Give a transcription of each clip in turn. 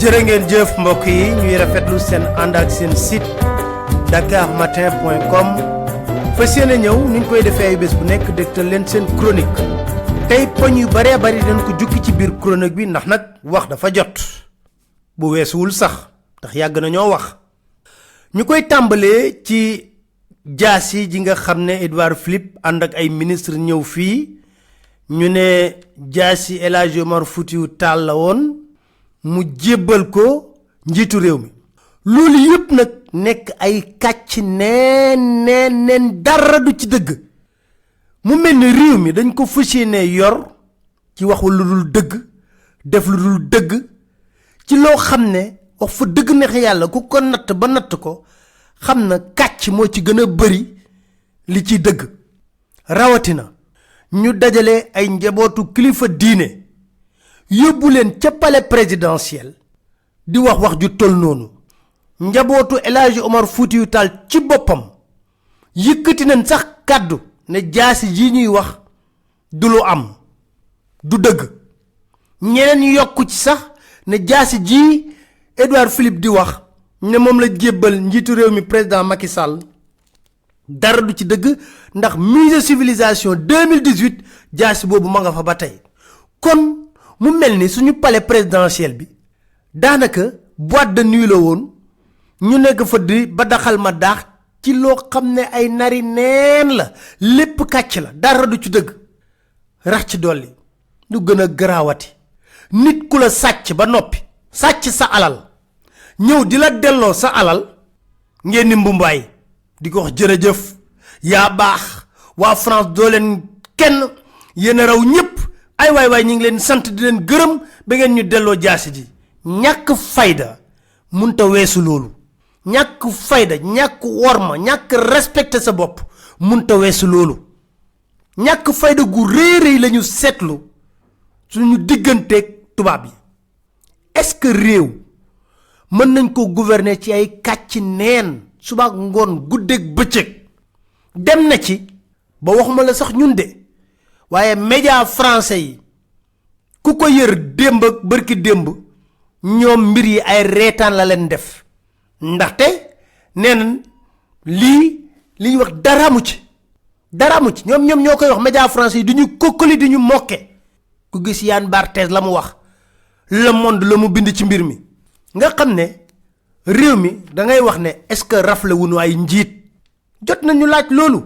jërë ngeen jëf mbokk yi ñuy rafetlu seen ànd ak seen site dakarmatin.com fas yéene ñëw ni ñu koy defee ay bés bu nekk dégtal leen seen chronique tey poñ yu baree bari dañ ko jukki ci biir chronique bi ndax nag wax dafa jot bu weesuwul sax ndax yàgg na ñoo wax ñu koy tàmbalee ci jaasi ji nga xam ne Edouard Philippe ànd ak ay ministre ñëw fii ñu ne jaasi El Hadji Omar Foutiyou Tall la woon mu jébbal ko njiitu réew mi loolu yëpp nag nekk ay kàcc neen dara du ci dëgg mu mel ni réew mi dañ ko fas yéene yor ci wax lu dul dëgg def lu dul dëgg ci loo xam ne wax fa dëgg neex yàlla ku ko natt ba natt ko xam na kàcc moo ci gën a bëri li ci dëgg rawatina ñu dajale ay njabootu kilifa diine yóbbu leen ca palais présidentiel di wax ju tol noonu njabootu El Hadji Omar Foutiyou Tall ci boppam yëkkati nañ sax kàddu ne jaasi ji ñuy wax du lu am du dëgg ñeneen yokku ci sax ne jaasi ji Edouard Philippe di wax ne moom la jébbal njiitu réew mi président Macky Sall dara du ci dëgg ndax musée civilisation 2018 jaasi boobu ma nga fa ba tey kon mu mel ni suñu palais présidentiel bi daanaka boîte de nuit la woon ñu nekk fa di ba daxal ma daax ci loo xam ne ay nari neen la lépp kàcc la dara du ci dëgg rax ci dolli lu gën a garaawati nit ku la sàcc ba noppi sàcc sa alal ñëw di la delloo sa alal ngeen ni mbumbaay di ko wax jërëjëf yaa baax waa France doo leen kenn yéen a raw ñëpp ay waay ñi ngi leen sant di leen gërëm ba ngeen ñu delloo jaasi ji ñàkk fayda munta weesu loolu ñàkk fayda ñàkk worma ñàkk respecté sa bopp munta weesu loolu ñàkk fayda gu rëy lañu seetlu suñu digganteeg tubaab yi est-ce que réew mën nañ ko gouverner ci ay kàcc neen suba ngoon guddeeg bëccëg dem na ci ba waxuma la sax ñun de waaye média français yi ku ko yër démb ak bërki démb ñoom mbir yi ay reetaan la leen def ndaxte nee nañ li ñuy wax dara mu ci ñoom ñoo koy wax média français yi du ñu kokkali du ñu mokke ku gis Yann Barthès la mu wax Le Monde la mu bind ci mbir mi nga xam ne réew mi da ngay wax ne est-ce que rafle wuñu ay njiit jot nañu laaj loolu.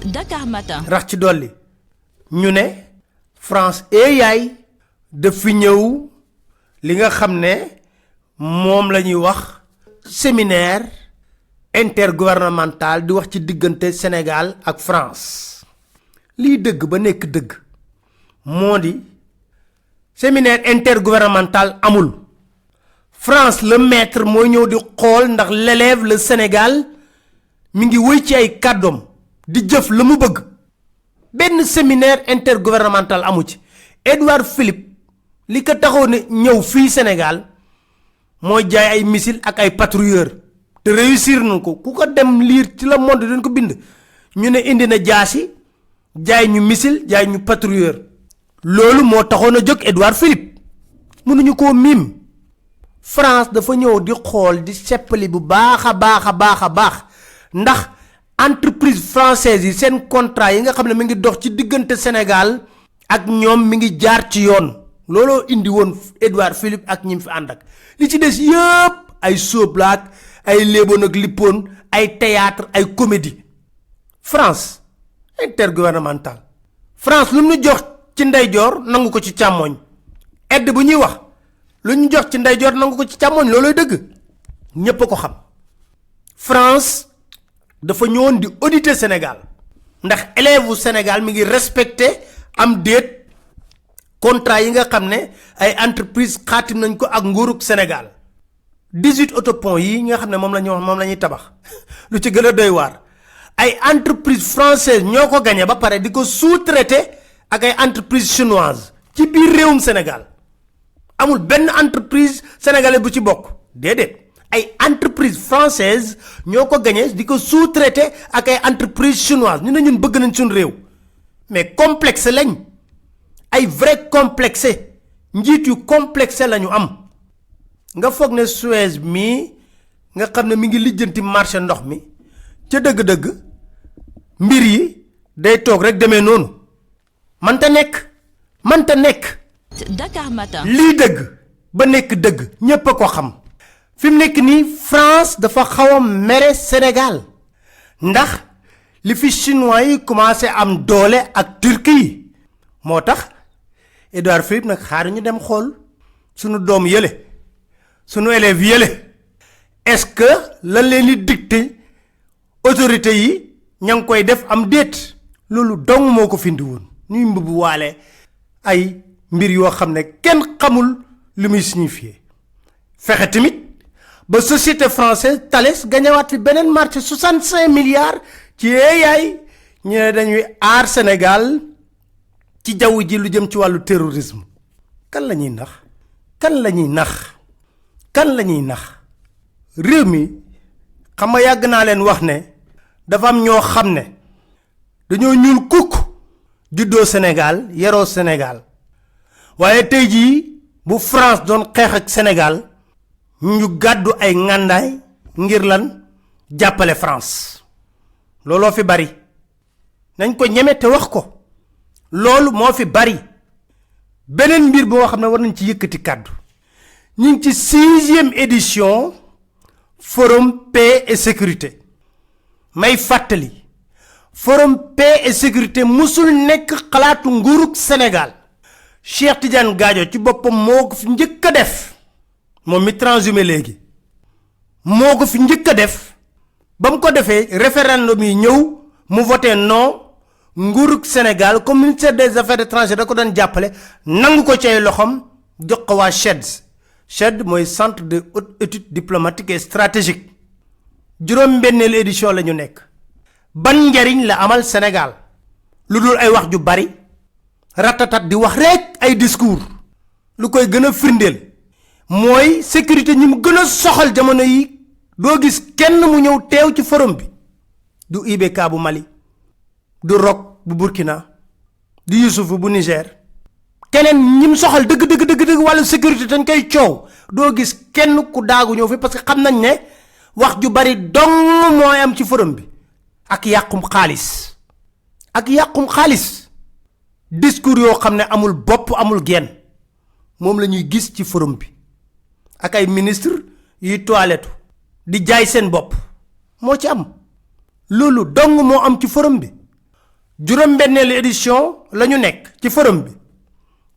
Dakar Matin. rax ci dolli ñu ne France yaay daf fi ñëw li nga xam ne moom la ñuy wax séminaire intergouvernemental di wax ci diggante Sénégal ak France lii dëgg ba nekk dëgg moo di séminaire intergouvernemental amul France le maître mooy ñëw di xool ndax l'élève le Sénégal mi ngi wëy ci ay kàddoom di jëf la mu bëgg benn séminaire intergouvernemental amu ci Edouard Philippe li ko taxoon ne ñëw fii Sénégal mooy jaay ay missile ak ay patrouilleur te réussir nañ ko ku ko dem lire ci Le Monde dañ ko bind ñu ne indi na jaasi jaay ñu missile jaay ñu patrouilleur loolu moo taxoon a jóg Edouard Philippe mënuñu koo miim France dafa ñëw di xool di seppali bu baax a baax ndax entreprise française yi seen contrat yi nga xam ne mi ngi dox ci diggante Sénégal ak ñoom mi ngi jaar ci yoon looloo indi woon Edouard Philippe ak ñi fi ànd ak li ci des yëpp ay sóoblaak ay léeboon ak lippoon ay théâtre ay comédie France intergouvernemental France lu ñu jox ci ndeyjoor nangu ko ci càmmoñ aide bu ñuy wax lu ñu jox ci ndeyjoor nangu ko ci càmmoñ loolooy dëgg ñépp a ko xam France dafa ñëwoon di auditer Sénégal ndax élève u Sénégal mi ngi respecté am déet contrat yi nga xam ne ay entreprise xaatim nañ ko ak nguurug Sénégal 18 autopont yi nga xam ne moom la ñuy tabax lu ci gën a doy waar ay entreprise française ñoo ko gagné ba pare di ko sous-traité ak ay entreprise chinoise ci biir réewum Sénégal amul benn entreprise sénégalais bu ci bokk déedéet ay entreprise française ñoo ko gagné di ko sous-traité ak ay entreprise chinoise ñu ne ñun bëgg nañ suñu réew mais complexe lañ ay vrai complexé njiit yu complexé lañu am nga foog ne Suez mii nga xam ne mi ngi lijjanti marché ndox mi ca dëgg-dëgg mbir yi day toog rek demee noonu manta nekk Dakar Matin. lii dëgg ba nekk dëgg ñépp a ko xam fi mu nekk nii France dafa xaw a mere Sénégal ndax li fi chinois yi commencé am doole ak Turquie yi moo tax Édouard Philippe nag xaar ñu dem xool sunu doom yële sunu élèves yële est-ce que lan leen di dicté autorité yi ña ngi koy def am déet loolu dong moo ko findi woon ñuy mbubb waale ay mbir yoo xam ne kenn xamul lu muy signifier fexe tamit ba société française Thales gañewaat fi beneen marché 65 milliards ci yaay ñu ne dañuy aar Sénégal ci jaww ji lu jëm ci wàllu terrorisme kan la ñuy nax kan la ñuy nax réew mi xam nga yàgg naa leen wax ne dafa am ñoo xam ne dañoo ñuul kukk juddoo Sénégal yaroo Sénégal waaye tey jii bu France doon xeex ak Sénégal ñu gàddu ay ngàndaay ngir lan jàppale France looloo fi bari nañ ko ñeme te wax ko loolu moo fi bari beneen mbir boo xam ne war nañ ci yëkkati kàddu ñu ngi ci 6e édition forum paix et sécurité may fàttali forum paix et sécurité musul nekk xalaatu nguurug Sénégal Cheikh Tidiane Gadio ci boppam moo ko fi njëkk a def moom mi transhumé léegi moo ko fi njëkk a def ba mu ko defee référendum yi ñëw mu voté non nguurug Sénégal comme ministère des affaires étrangères da ko doon jàppale nangu ko ci ay loxoom jox ko waa CHED mooy centre de haute étude diplomatique et stratégique juróom-benneelu édition la ñu nekk ban njariñ la amal Sénégal lu dul ay wax ju bari ratatat di wax rek ay discours lu koy gën a firndeel mooy sécurité ñi mu gën a soxal jamono yi doo gis kenn mu ñëw teew ci forum bi du IBK bu Mali du Roch bu Burkina du Youssouf bu Niger keneen ñi mu soxal dëgg wàllu sécurité dañ koy coow doo gis kenn ku daagu ñëw fi parce que xam nañ ne wax ju bari dong mooy am ci forum bi ak yàqum xaalis discours yoo xam ne amul bopp amul genn moom la ñuy gis ci forum bi ak ay ministre yuy toilette di jaay seen bopp moo ci am loolu dong moo am ci forum bi juróom-benneelu édition la ñu nekk ci forum bi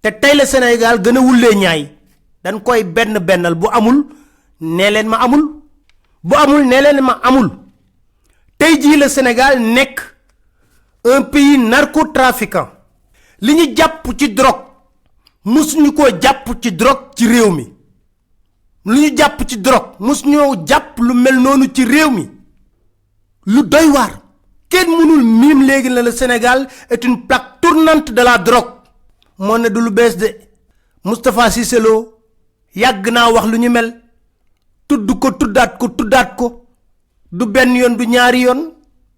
te tey la Sénégal gën a wullee ñaay dañ koy bennal bu amul nee leen ma amul bu amul nee leen ma amul tey jii la Sénégal nekk un pays narcotrafiquant li ñu jàpp ci drogue musuñu koo jàpp ci drogue ci réew mi lu ñu jàpp ci drogue musuñoo jàpp lu mel noonu ci réew mi lu doy waar kenn mënul miim léegi na le Sénégal est une plaque tournante de la drogue moo ne du lu bees de Moustapha Cissé Lo yàgg naa wax lu ñu mel tudd ko tuddaat ko du benn yoon du ñaari yoon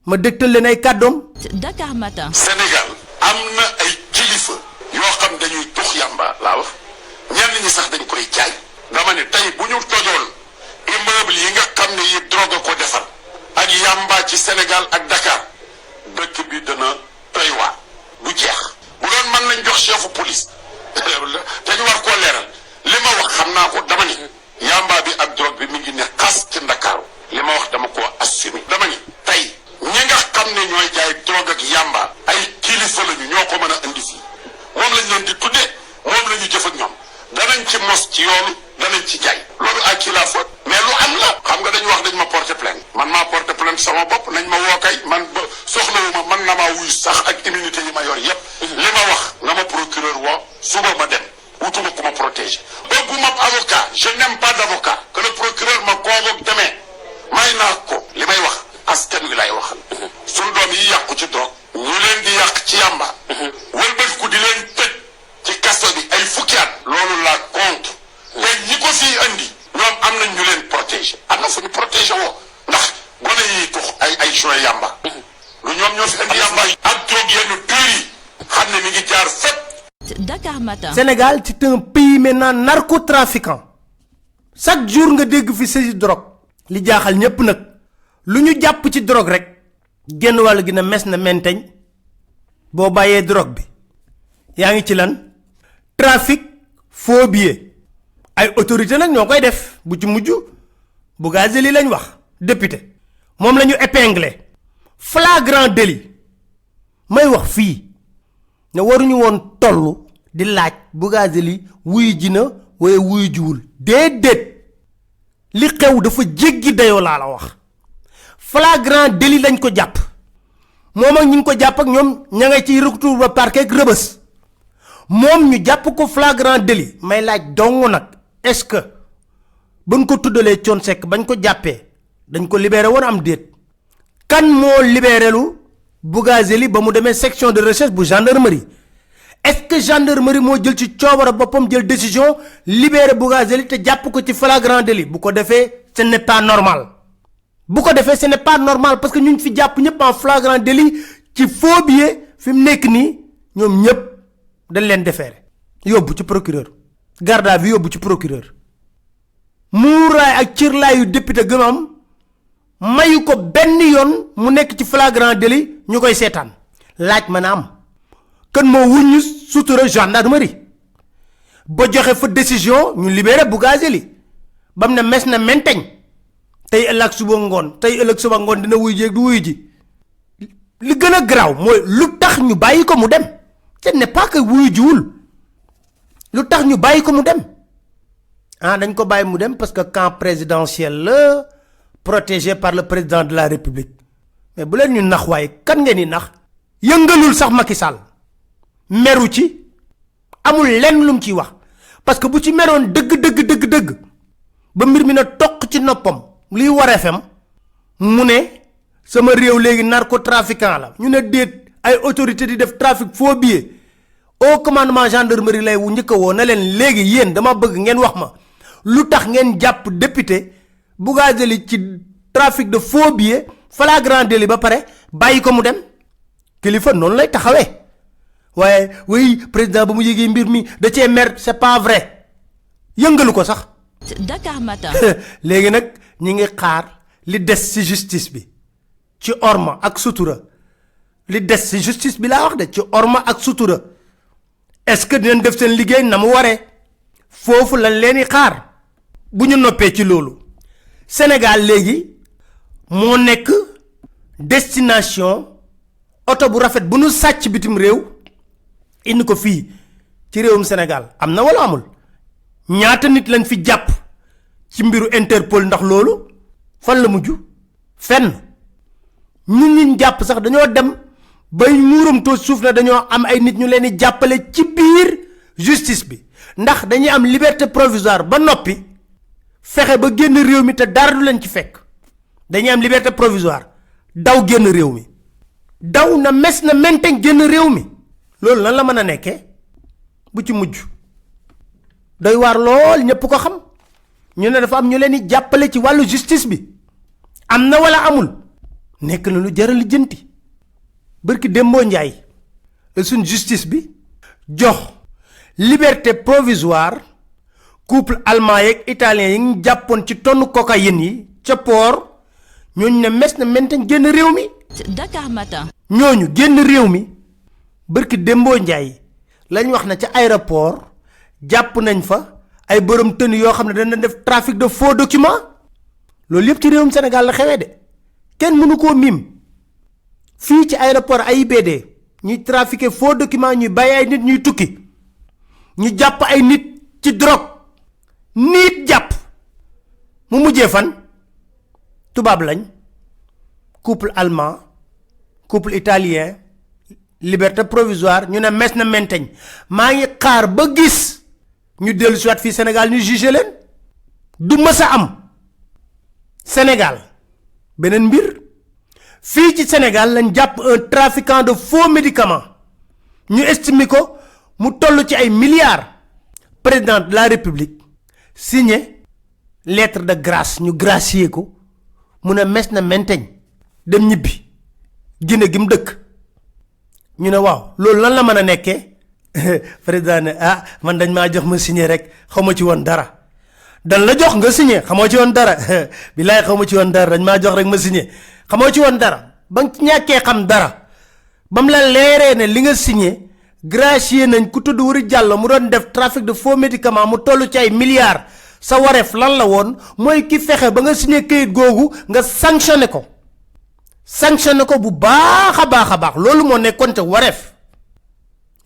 ma dégtal leen ay kàddoom. Dakar Matin. Sénégal am na ay kilifa yoo xam dañuy tux yàmba laa wax ñenn ñi sax dañ koy jaay dama ne tey bu ñu tojoon immeuble yi nga xam ne yi drogue ko defar ak yàmba ci Sénégal ak Dakar dëkk bi dana doy waar du jeex bu doon mën nañ jox chefu police te ñu war koo leeral li ma wax xam naa ko dama ni yàmba bi ak drogue bi mi ngi ne xas ci Ndakaaru li ma wax dama koo assumé dama ni tey ñi nga xam ne ñooy jaay drogue ak yàmba ay kilifa lañu ñoo ko mën a indi fii moom lañ leen di tuddee moom la ñu jëf ak ñoom danañ ci mos ci yoonu danañ ci jaay loolu à qui la faute mais lu am la xam nga dañu wax dañ ma porter plainte man maa porter plainte sama bopp nañ ma woo kay man ba soxlawuma man na maa wuyu sax ak immunité yi ma yor yépp li ma wax na ma procureur woo suba ma dem wutuma ku ma protéger bëgguma avocat je n'aime pas d'avocat que le procureur ma convoque demain may naa ko li may wax askan wi lay waxal suñu doom yi yàqu ci drogue ñu leen di yàq ci yàmba wëlbët ku di leen tëj ci kaso bi ay fukki at loolu la compte te ñi ko fii andi ñoom am nañ ñu leen protéger am na fu ñu protéger woo ndax gone yi tux ay joint yàmba lu ñoom ñoo fi andi yàmba ak drogue yenn pur yi xam ne mi ngi jaar fépp. Dakar Matin. Sénégal c'est un pays maintenant narcotrafiquant chaque jour nga dégg fi saisie drogue li jaaxal ñépp nag lu ñu jàpp ci drogue rek genn wàll gi na mes na menteñ boo bàyyee drogue bi yaa ngi ci lan trafic faux billets ay autorité nag ñoo koy def bu ci mujj Bougazelli lañ wax député moom la ñu épinglé flagrant délit may wax fii ne waruñu woon toll di laaj Bougazelli wuyu ji na waaye wuyu jiwul déedéet li xew dafa jéggi dayoo laa la wax flagrant délit lañ ko jàpp moom ak ñi ngi ko jàpp ak ñoom ña nga ciy retour ba parquet ak rëbës moom ñu jàpp ko flagrant délit may laaj dong nag est-ce que bañ ko tuddalee Thione Seck bañ ko jàppee dañ ko libéré woon am déet kan moo libéré lu Bougazelli ba mu demee section de recherche bu gendarmerie est-ce que gendarmerie moo jël ci coobara boppam jël décision libéré Bougazelli te jàpp ko ci flagrant délit bu ko defee ce n'est pas normal bu ko defee ce n'est pas normal parce que ñu fi jàpp ñëpp en flagrant délit ci faux billet fi mu nekk nii ñoom ñëpp dañ leen defeere yóbbu ci procureur garde à vue yóbbu ci procureur muuraay ak cirlaayu député gëmam mayu ko benn yoon mu nekk ci flagrant délit ñu koy seetaan laaj mën a am kan moo wuñu sutura gendarmerie ba joxe fa décision ñu libéré Bougazelli ba mu ne mes na menteñ tey ëllëg suba ngoon dina wuy ji du wuy ji li gën a garaaw mooy lu tax ñu bàyyi ko mu dem ce n'est pas que wuyu jiwul lu tax ñu bàyyi ko mu dem ah dañ ko bàyyi mu dem parce que camp présidentiel la protégé par le président de la république mais bu leen ñu nax waaye kan ngeen di nax yëngalul sax Macky Sall meru ci amul lenn lu mu ciy wax parce que bu ci meroon dëgg ba mbir mi na toq ci noppam liy waree fem mu ne sama réew léegi narcotrafiquant la ñu ne déet ay autorité di def trafic faux billets au commandement gendarmerie lay wu njëkk a woo na leen léegi yéen dama bëgg ngeen wax ma lu tax ngeen jàpp député Bougazelli ci trafic de faux billets flagrant délit ba pare bàyyi ko mu dem kilifa noonu lay taxawee waaye oui président ba mu yégee mbir mi da cee mer c'est pas vrai yëngalu ko sax. Dakar Matin. léegi nag ñi ngi xaar li des ci justice bi ci orma ak sutura li des ci justice bi laa wax de ci orma ak sutura est-ce que dinañ def seen liggéey na mu waree foofu lañ leen di xaar bu ñu noppee ci loolu Sénégal léegi moo nekk destination oto bu rafet bu nu sàcc bitim réew indi ko fii ci réewum Sénégal am na wala amul ñaata nit lañ fi jàpp ci mbiru Interpol ndax loolu fan la mujj fenn ñun jàpp sax dañoo dem bay muuram too suuf na dañoo am ay nit ñu leen di jàppale ci biir justice bi ndax dañuy am liberté provisoire ba noppi fexe ba génn réew mi te dara du leen ci fekk dañuy am liberté provisoire daw génn réew mi daw na mes na menteñ génn réew mi loolu lan la mën a nekkee bu ci mujj doy waar lool ñëpp ko xam ñu ne dafa am ñu leen di jàppale ci wàllu justice bi am na wala amul nekk na lu jaral lijjanti bërki Dembo Njaay la suñ justice bi jox liberté provisoire couple allemand yeeg italien yi ñu jàppoon ci tonne cocaïne yi ca port ñooñu ne mes na mentañ génn réew mi. Dakar Matin. ñooñu génn réew mi bërki Dembo Njaay lañ wax na ca aéroport jàpp nañ fa ay borom tënn yoo xam ne dana def trafic de faux documents loolu yëpp ci réewum Sénégal la xewee de kenn mënu koo miim fii ci aéroport AIBD ñuy trafiquer faux documents ñuy bàyyi ay nit ñuy tukki ñu jàpp ay nit ci drogue nit jàpp mu mujjee fan tubaab lañ couple allemand couple italien liberté provisoire ñu ne mes na menteñ maa ngi xaar ba gis ñu dellu si waat fii Sénégal ñu jugé leen du mës a am Sénégal beneen mbir fii ci Sénégal lañ jàpp un trafiquant de faux médicaments ñu estimé ko mu toll ci ay milliards président de la République signé lettre de grâce ñu gracier ko mu ne mes na menteñ dem ñibbi Guinée gi mu dëkk ñu ne waaw loolu lan la mën a nekkee président ne ah man dañ maa jox ma signé rek xaw ma ci woon dara dan la jox nga signé xamoo ci woon dara billaay xamoo ci woon dara dañ maa jox rek ma signé xamoo ci woon dara ba nga ñàkkee xam dara bam la leeree ne li nga signé gracier nañ ku tudd Wuri Diallo mu doon def trafic de faux médicaments mu toll ci ay milliards sa wareef lan la woon mooy ki fexe ba nga signé këyit googu nga sanctionné ko bu baax a baax loolu moo nekkoon ca wareef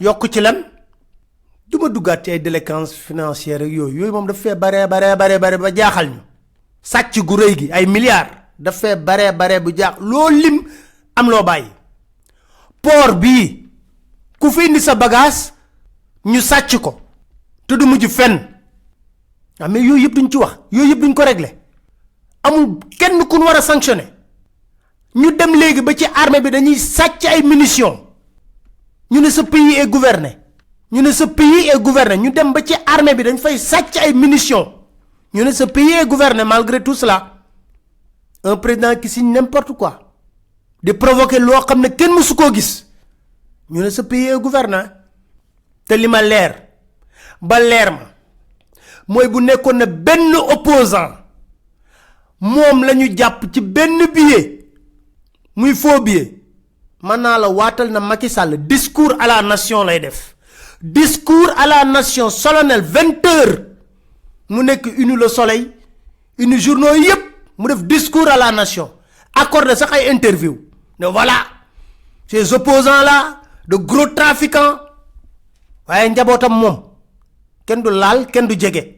yokk ci lan du ma duggaat ci ay délinquance financière ak yooyu moom daf fee bare ba jaaxal ñu sàcc gu rëy gi ay milliards daf fee bare bu jaax loo lim am loo bàyyi port bii ku fi indi sa bagage ñu sàcc ko te du mujj fenn mais yooyu yëpp duñ ci wax yooyu yëpp duñ ko régler amul kenn ku ñu war a sanctionner ñu dem léegi ba ci armée bi dañuy sàcc ay munitions ñu ne ce pays est gouverné ñu dem ba ci armée bi dañ fay sàcc ay munitions ñu ne ce pays est gouverné malgré tout cela un président qui signe n'importe quoi di provoquer loo xam ne kenn mësu koo gis ñu ne ce pays est gouverné te li ma leer ba leer ma mooy bu nekkoon na benn opposant moom la ñu jàpp ci benn billet muy faux billet mën naa la waatal na Macky Sall discours à la nation lay def discours à la nation solennel 20h mu nekk Une Le Soleil Une journaux yépp mu def discours à la nation accordé sax ay interview ne voilà ces opposants là de gros trafiquants waaye njabootam moom kenn du laal kenn du jege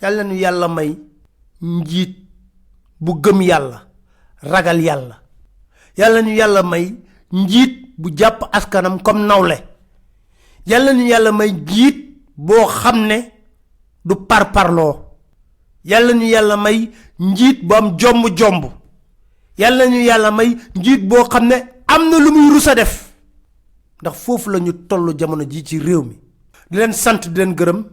yàlla nu yàlla may njiit bu gëm yàlla ragal yàlla yàlla nu yàlla may njiit bu jàpp askanam comme nawle yàlla nu yàlla may njiit boo xam ne du parparloo yàlla nu yàlla may njiit bu am jomb yàlla nu yàlla may njiit boo xam ne am na lu muy rus a def ndax foofu la ñu toll jamono ji ci réew mi di leen sant di leen gërëm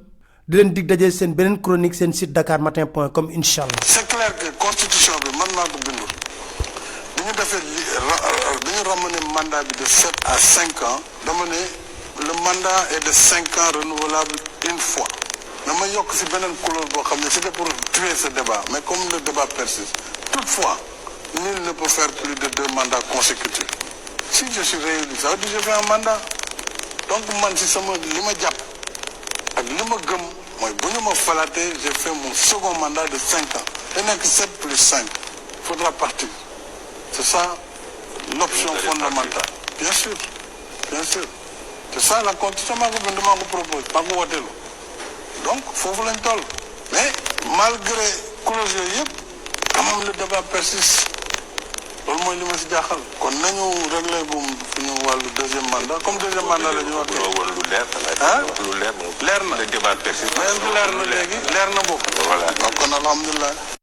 di leen dig daje seen beneen chronique seen site dakarmatin.com incha allah. c'est clair que constitution bi man maa ko bindul bi ñu defee bi ñu ramené mandat bi de 7 à 5 ans dama ne le mandat est de 5 ans renouvelable une fois dama yokk si beneen couleur boo xam ne c'était pour tuer ce débat mais comme le débat persiste toutefois nul ne peut faire plus de 2 mandats consécutifs si je suis réélu ça veut dire je fais un mandat donc man si sama li ma jàpp ak li ma gëm mooy bu ñu ma falaatee j'ai fait mon second mandat de 5 ans te nekk 7 plus 5 faudra partir c'est ça l'option fondamentale bien sûr c'est ça la constitution maa ko bind maa ko propose maa ko woteelu donc foofu lañ toll mais malgré clause yooyu yëpp quand même le débat persiste loolu mooy li ma si jaaxal kon nañu réglé bu suñu wàllu deuxième mandat comme deuxième mandat la ñu wax lu leer leer na le débat persiste leer na léegi leer na bokk voilà donc kon alhamdulilah